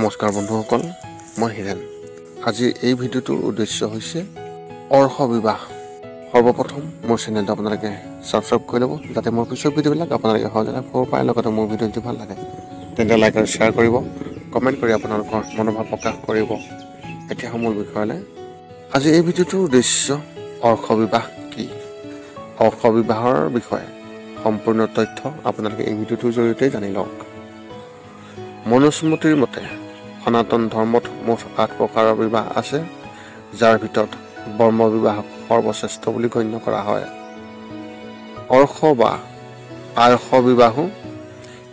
নমস্কাৰ বন্ধুসকল, মই হিৰেন। আজি এই ভিডিঅ'টোৰ উদ্দেশ্য হৈছে অৰ্শ বিবাহ। সৰ্বপ্ৰথম মোৰ চেনেলটো আপোনালোকে ছাবস্ক্ৰাইব কৰি ল'ব, যাতে মোৰ পিছৰ ভিডিঅ'বিলাক আপোনালোকে সহজে পাব পাৰে। লগতে মোৰ ভিডিঅ' যদি ভাল লাগে তেন্তে লাইক আৰু শ্বেয়াৰ কৰিব, কমেণ্ট কৰি আপোনালোকৰ মনোভাৱ প্ৰকাশ কৰিব। এতিয়া মূল বিষয়লৈ। আজি এই ভিডিঅ'টোৰ উদ্দেশ্য অৰ্শ বিবাহ কি, অৰ্শ বিবাহৰ বিষয়ে সম্পূৰ্ণ তথ্য আপোনালোকে এই ভিডিঅ'টোৰ জৰিয়তে জানি লওক। মনুস্মৃতিৰ মতে সনাতন ধৰ্মত মুঠ 8 প্ৰকাৰৰ বিবাহ আছে, যাৰ ভিতৰত বৰ্ম বিবাহক সৰ্বশ্ৰেষ্ঠ বুলি গণ্য কৰা হয়। অৰ্শ বা আৰ্শ বিবাহো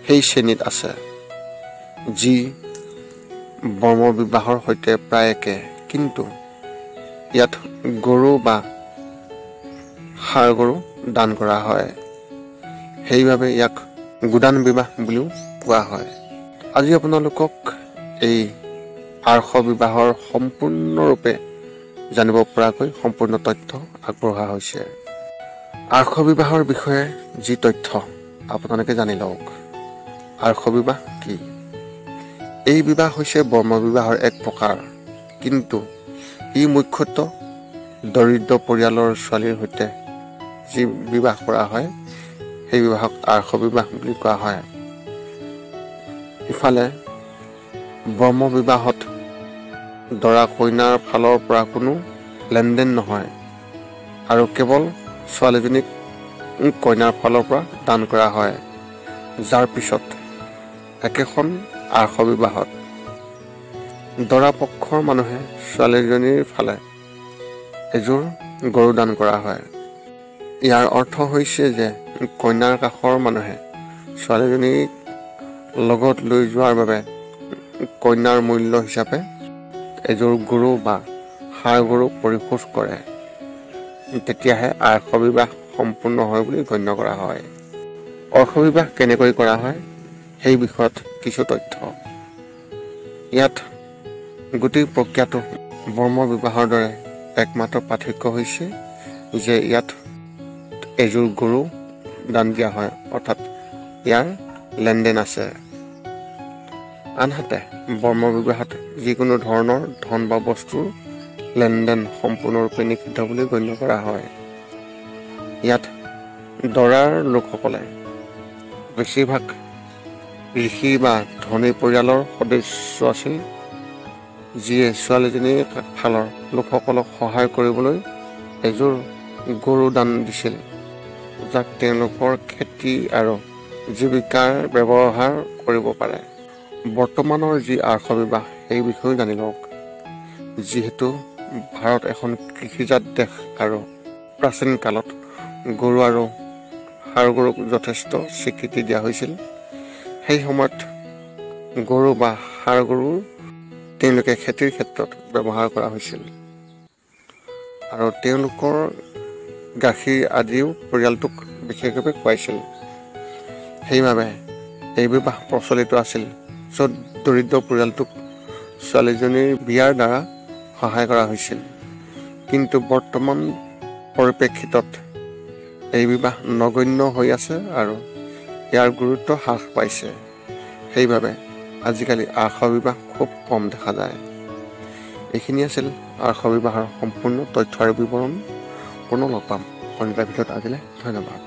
সেই শ্ৰেণীত আছে, যি বৰ্ম বিবাহৰ সৈতে প্ৰায় একে, কিন্তু ইয়াত গৰু বা ষাঁড় গৰু দান কৰা হয়। সেইবাবে ইয়াক গোদান বিবাহ বুলিও কোৱা হয়। আজি আপোনালোকক এই আৰ্শ বিবাহৰ সম্পূৰ্ণৰূপে জানিব পৰাকৈ সম্পূৰ্ণ তথ্য আগবঢ়োৱা হৈছে। আৰ্শ বিবাহৰ বিষয়ে যি তথ্য আপোনালোকে জানি লওক। আৰ্শ বিবাহ কি? এই বিবাহ হৈছে বৰ্ম বিবাহৰ এক প্ৰকাৰ, কিন্তু ই মুখ্যতঃ দৰিদ্ৰ পৰিয়ালৰ ছোৱালীৰ সৈতে যি বিবাহ কৰা হয় সেই বিবাহক আৰ্শ বিবাহ বুলি কোৱা হয়। ইফালে বৰ্ম বিবাহত দৰা কইনাৰ ফালৰ পৰা কোনো লেনদেন নহয় আৰু কেৱল ছোৱালীজনীক কইনাৰ ফালৰ পৰা দান কৰা হয়, যাৰ পিছত একেখন আৰ্শ বিবাহত দৰা পক্ষৰ মানুহে ছোৱালীজনীৰ ফালে এযোৰ গৰু দান কৰা হয়। ইয়াৰ অৰ্থ হৈছে যে কইনাৰ কাষৰ মানুহে ছোৱালীজনীক লগত লৈ যোৱাৰ বাবে কইনাৰ মূল্য হিচাপে এযোৰ গৰু বা ষাঁড় গৰু পৰিশোধ কৰে। তেতিয়াহে আৰ্শ বিবাহ সম্পূৰ্ণ হয় বুলি গণ্য কৰা হয়। অৰ্শ বিবাহ কেনেকৈ কৰা হয় সেই বিষয়ত কিছু তথ্য। ইয়াত গোটেই প্ৰক্ৰিয়াটো বৰ্ম বিবাহৰ দৰে, একমাত্ৰ পাৰ্থক্য হৈছে যে ইয়াত এযোৰ গৰু দান দিয়া হয়, অৰ্থাৎ ইয়াৰ লেনদেন আছে। আনহাতে বৰ্ম বিবাহত যিকোনো ধৰণৰ ধন বা বস্তুৰ লেনদেন সম্পূৰ্ণৰূপে নিষিদ্ধ বুলি গণ্য কৰা হয়। ইয়াত দৰাৰ লোকসকলে বেছিভাগ ঋষি বা ধনী পৰিয়ালৰ সদস্য আছিল, যিয়ে ছোৱালীজনীৰ ফালৰ লোকসকলক সহায় কৰিবলৈ এযোৰ গৰু দান দিছিল, যাক তেওঁলোকৰ খেতি আৰু জীৱিকাৰ ব্যৱহাৰ কৰিব পাৰে। বৰ্তমানৰ যি আৰ্শ বিবাহ সেই বিষয়েও জানি লওক। যিহেতু ভাৰত এখন কৃষিজাত দেশ আৰু প্ৰাচীন কালত গৰু আৰু ষাঁড় গৰুক যথেষ্ট স্বীকৃতি দিয়া হৈছিল, সেই সময়ত গৰু বা ষাঁড় গৰু তেওঁলোকে খেতিৰ ক্ষেত্ৰত ব্যৱহাৰ কৰা হৈছিল আৰু তেওঁলোকৰ গাখীৰ আদিও পৰিয়ালটোক বিশেষভাৱে খুৱাইছিল। সেইবাবে এই বিবাহ প্ৰচলিত আছিল, য'ত দৰিদ্ৰ পৰিয়ালটোক ছোৱালীজনীৰ বিয়াৰ দ্বাৰা সহায় কৰা হৈছিল। কিন্তু বৰ্তমান পৰিপ্ৰেক্ষিতত এই বিবাহ নগণ্য হৈ আছে আৰু ইয়াৰ গুৰুত্ব হ্ৰাস পাইছে। সেইবাবে আজিকালি আৰ্শ বিবাহ খুব কম দেখা যায়। এইখিনি আছিল আৰ্শ বিবাহৰ সম্পূৰ্ণ তথ্য আৰু বিৱৰণ। পুনৰ লগ পাম অন্য এটা ভিডিঅ'ত। আজিলৈ ধন্যবাদ।